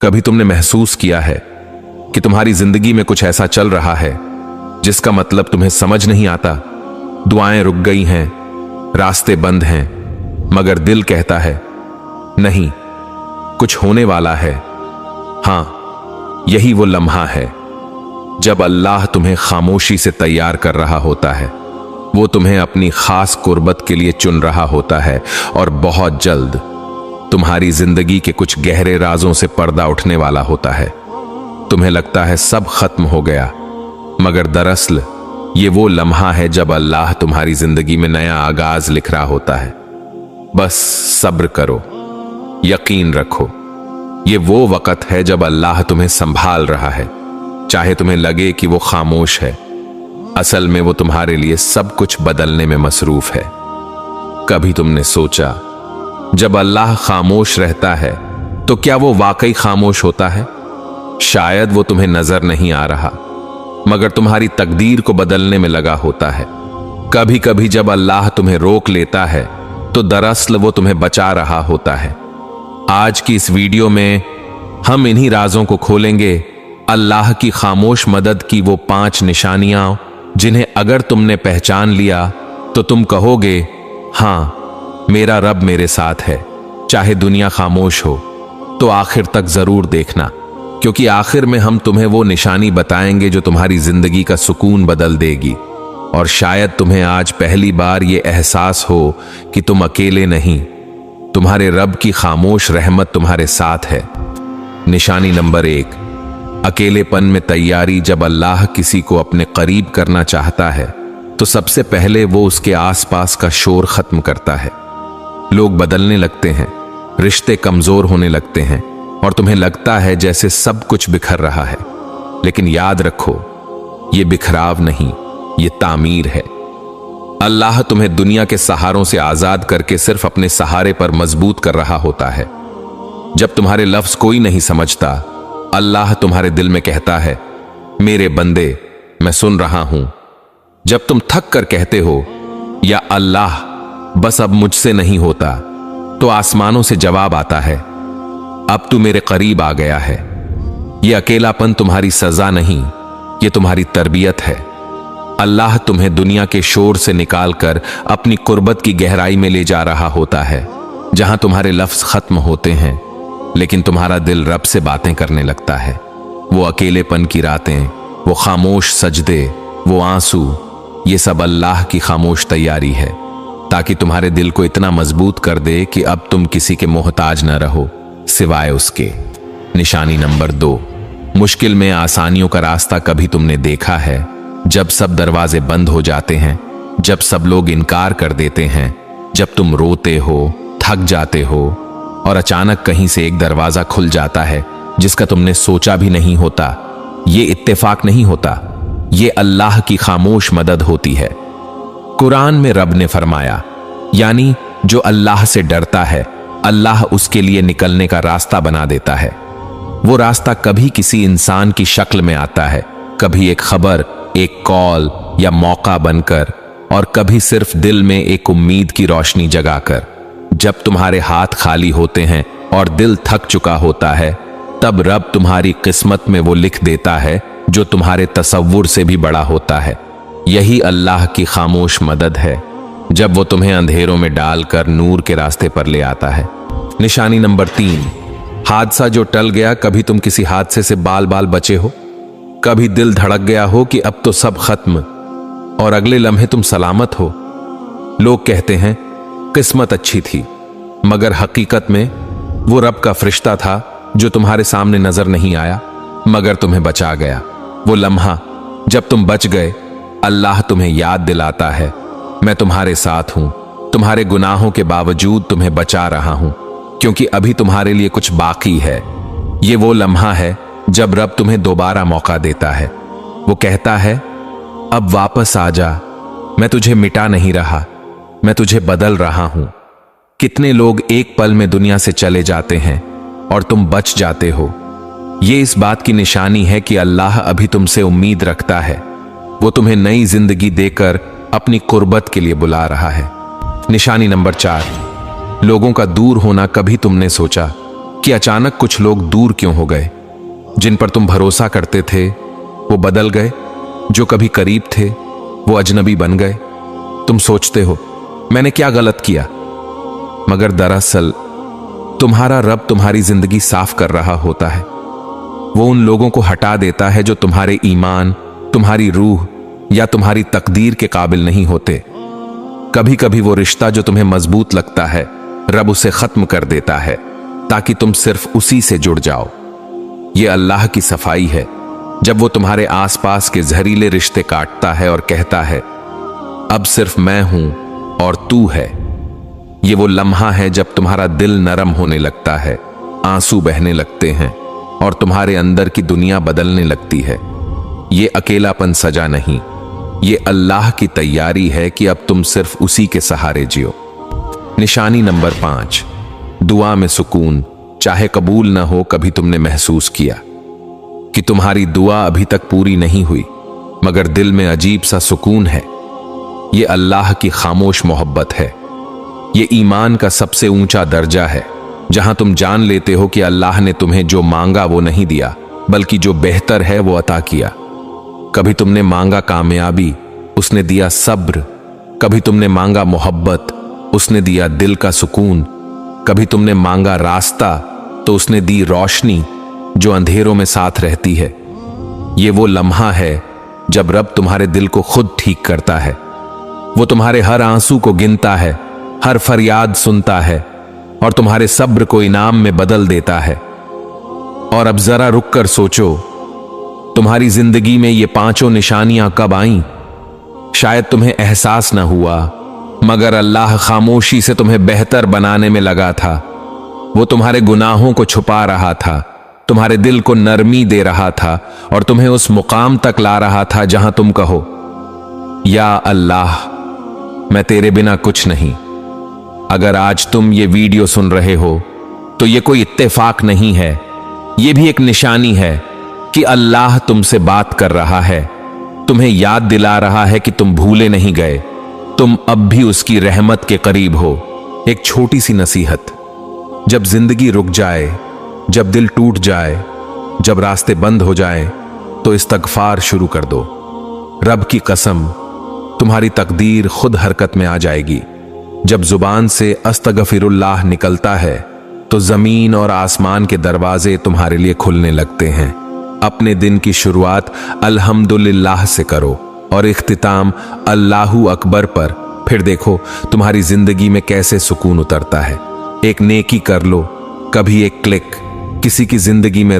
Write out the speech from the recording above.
कभी तुमने महसूस किया है कि तुम्हारी जिंदगी में कुछ ऐसा चल रहा है जिसका मतलब तुम्हें समझ नहीं आता? दुआएं रुक गई हैं, रास्ते बंद हैं, मगर दिल कहता है नहीं, कुछ होने वाला है। हां, यही वो लम्हा है जब अल्लाह तुम्हें खामोशी से तैयार कर रहा होता है। वो तुम्हें अपनी खास कुर्बत के लिए चुन रहा होता है और बहुत जल्द तुम्हारी जिंदगी के कुछ गहरे राजों से पर्दा उठने वाला होता है। तुम्हें लगता है सब खत्म हो गया, मगर दरअसल ये वो लम्हा है जब अल्लाह तुम्हारी जिंदगी में नया आगाज लिख रहा होता है। बस सब्र करो, यकीन रखो, ये वो वक्त है जब अल्लाह तुम्हें संभाल रहा है। चाहे तुम्हें लगे कि वो खामोश है, असल में वो तुम्हारे लिए सब कुछ बदलने में मसरूफ है। कभी तुमने सोचा जब अल्लाह खामोश रहता है तो क्या वो वाकई खामोश होता है? शायद वो तुम्हें नजर नहीं आ रहा, मगर तुम्हारी तकदीर को बदलने में लगा होता है। कभी कभी जब अल्लाह तुम्हें रोक लेता है तो दरअसल वो तुम्हें बचा रहा होता है। आज की इस वीडियो में हम इन्हीं राजों को खोलेंगे, अल्लाह की खामोश मदद की वो 5 निशानियां जिन्हें अगर तुमने पहचान लिया तो तुम कहोगे हां, मेरा रब मेरे साथ है। चाहे दुनिया खामोश हो तो आखिर तक जरूर देखना, क्योंकि आखिर में हम तुम्हें वो निशानी बताएंगे जो तुम्हारी जिंदगी का सुकून बदल देगी। और शायद तुम्हें आज पहली बार ये एहसास हो कि तुम अकेले नहीं, तुम्हारे रब की खामोश रहमत तुम्हारे साथ है। निशानी नंबर 1, अकेलेपन में तैयारी। जब अल्लाह किसी को अपने करीब करना चाहता है तो सबसे पहले वो उसके आसपास का शोर खत्म करता है। लोग बदलने लगते हैं, रिश्ते कमजोर होने लगते हैं और तुम्हें लगता है जैसे सब कुछ बिखर रहा है। लेकिन याद रखो, ये बिखराव नहीं, ये तामीर है। अल्लाह तुम्हें दुनिया के सहारों से आजाद करके सिर्फ अपने सहारे पर मजबूत कर रहा होता है। जब तुम्हारे लफ्ज कोई नहीं समझता, अल्लाह तुम्हारे दिल में कहता है मेरे बंदे, मैं सुन रहा हूं। जब तुम थक कर कहते हो या अल्लाह बस अब मुझसे नहीं होता, तो आसमानों से जवाब आता है अब तू मेरे करीब आ गया है। यह अकेलापन तुम्हारी सजा नहीं, यह तुम्हारी तरबियत है। अल्लाह तुम्हें दुनिया के शोर से निकालकर अपनी कुर्बत की गहराई में ले जा रहा होता है, जहां तुम्हारे लफ्ज खत्म होते हैं लेकिन तुम्हारा दिल रब से बातें करने लगता है। वो अकेलेपन की रातें, वो खामोश सजदे, वो आंसू, ये सब अल्लाह की खामोश तैयारी है, ताकि तुम्हारे दिल को इतना मजबूत कर दे कि अब तुम किसी के मोहताज न रहो सिवाय उसके। निशानी नंबर 2, मुश्किल में आसानियों का रास्ता। कभी तुमने देखा है जब सब दरवाजे बंद हो जाते हैं, जब सब लोग इनकार कर देते हैं, जब तुम रोते हो, थक जाते हो और अचानक कहीं से एक दरवाजा खुल जाता है जिसका तुमने सोचा भी नहीं होता। ये इत्तेफाक नहीं होता, ये अल्लाह की खामोश मदद होती है। कुरान में रब ने फरमाया, यानी जो अल्लाह से डरता है, अल्लाह उसके लिए निकलने का रास्ता बना देता है। वो रास्ता कभी किसी इंसान की शक्ल में आता है, कभी एक खबर, एक कॉल या मौका बनकर, और कभी सिर्फ दिल में एक उम्मीद की रोशनी जगाकर। जब तुम्हारे हाथ खाली होते हैं और दिल थक चुका होता है, तब रब तुम्हारी किस्मत में वो लिख देता है जो तुम्हारे तसव्वुर से भी बड़ा होता है। यही अल्लाह की खामोश मदद है, जब वो तुम्हें अंधेरों में डालकर नूर के रास्ते पर ले आता है। निशानी नंबर 3, हादसा जो टल गया। कभी तुम किसी हादसे से बाल बाल बचे हो, कभी दिल धड़क गया हो कि अब तो सब खत्म, और अगले लम्हे तुम सलामत हो। लोग कहते हैं किस्मत अच्छी थी, मगर हकीकत में वो रब का फरिश्ता था जो तुम्हारे सामने नजर नहीं आया मगर तुम्हें बचा गया। वो लम्हा जब तुम बच गए, अल्लाह तुम्हें याद दिलाता है मैं तुम्हारे साथ हूं, तुम्हारे गुनाहों के बावजूद तुम्हें बचा रहा हूं, क्योंकि अभी तुम्हारे लिए कुछ बाकी है। ये वो लम्हा है जब रब तुम्हें दोबारा मौका देता है। वो कहता है अब वापस आ जा, मैं तुझे मिटा नहीं रहा, मैं तुझे बदल रहा हूं। कितने लोग एक पल में दुनिया से चले जाते हैं और तुम बच जाते हो। ये इस बात की निशानी है कि अल्लाह अभी तुमसे उम्मीद रखता है। वो तुम्हें नई जिंदगी देकर अपनी कुर्बत के लिए बुला रहा है। निशानी नंबर 4, लोगों का दूर होना। कभी तुमने सोचा कि अचानक कुछ लोग दूर क्यों हो गए? जिन पर तुम भरोसा करते थे वो बदल गए, जो कभी करीब थे वो अजनबी बन गए। तुम सोचते हो मैंने क्या गलत किया, मगर दरअसल तुम्हारा रब तुम्हारी जिंदगी साफ कर रहा होता है। वो उन लोगों को हटा देता है जो तुम्हारे ईमान, तुम्हारी रूह या तुम्हारी तकदीर के काबिल नहीं होते। कभी कभी वो रिश्ता जो तुम्हें मजबूत लगता है, रब उसे खत्म कर देता है ताकि तुम सिर्फ उसी से जुड़ जाओ। ये अल्लाह की सफाई है जब वो तुम्हारे आसपास के जहरीले रिश्ते काटता है और कहता है अब सिर्फ मैं हूं और तू है। ये वो लम्हा है जब तुम्हारा दिल नरम होने लगता है, आंसू बहने लगते हैं और तुम्हारे अंदर की दुनिया बदलने लगती है। ये अकेलापन सजा नहीं, ये अल्लाह की तैयारी है कि अब तुम सिर्फ उसी के सहारे जियो। निशानी नंबर 5, दुआ में सुकून। चाहे कबूल न हो, कभी तुमने महसूस किया कि तुम्हारी दुआ अभी तक पूरी नहीं हुई, मगर दिल में अजीब सा सुकून है। ये अल्लाह की खामोश मोहब्बत है। ये ईमान का सबसे ऊंचा दर्जा है, जहां तुम जान लेते हो कि अल्लाह ने तुम्हें जो मांगा वो नहीं दिया, बल्कि जो बेहतर है वो अता किया। कभी तुमने मांगा कामयाबी, उसने दिया सब्र। कभी तुमने मांगा मोहब्बत, उसने दिया दिल का सुकून। कभी तुमने मांगा रास्ता, तो उसने दी रोशनी जो अंधेरों में साथ रहती है। ये वो लम्हा है जब रब तुम्हारे दिल को खुद ठीक करता है। वो तुम्हारे हर आंसू को गिनता है, हर फरियाद सुनता है और तुम्हारे सब्र को इनाम में बदल देता है। और अब जरा रुक कर सोचो, तुम्हारी जिंदगी में ये 5 निशानियां कब आईं? शायद तुम्हें एहसास न हुआ, मगर अल्लाह खामोशी से तुम्हें बेहतर बनाने में लगा था। वो तुम्हारे गुनाहों को छुपा रहा था, तुम्हारे दिल को नरमी दे रहा था और तुम्हें उस मुकाम तक ला रहा था जहां तुम कहो या अल्लाह, मैं तेरे बिना कुछ नहीं। अगर आज तुम ये वीडियो सुन रहे हो तो ये कोई इत्तेफाक नहीं है, ये भी एक निशानी है कि अल्लाह तुमसे बात कर रहा है, तुम्हें याद दिला रहा है कि तुम भूले नहीं गए, तुम अब भी उसकी रहमत के करीब हो। एक छोटी सी नसीहत, जब जिंदगी रुक जाए, जब दिल टूट जाए, जब रास्ते बंद हो जाए, तो इस्तगफार शुरू कर दो। रब की कसम, तुम्हारी तकदीर खुद हरकत में आ जाएगी। जब जुबान से अस्तगफिरुल्लाह निकलता है तो जमीन और आसमान के दरवाजे तुम्हारे लिए खुलने लगते हैं। अपने दिन की शुरुआत अल्हम्दुलिल्लाह से करो और इख्तिताम अल्लाहू अकबर पर। फिर देखो तुम्हारी जिंदगी में कैसे सुकून उतरता है। एक नेकी कर लो, कभी एक क्लिक किसी की जिंदगी में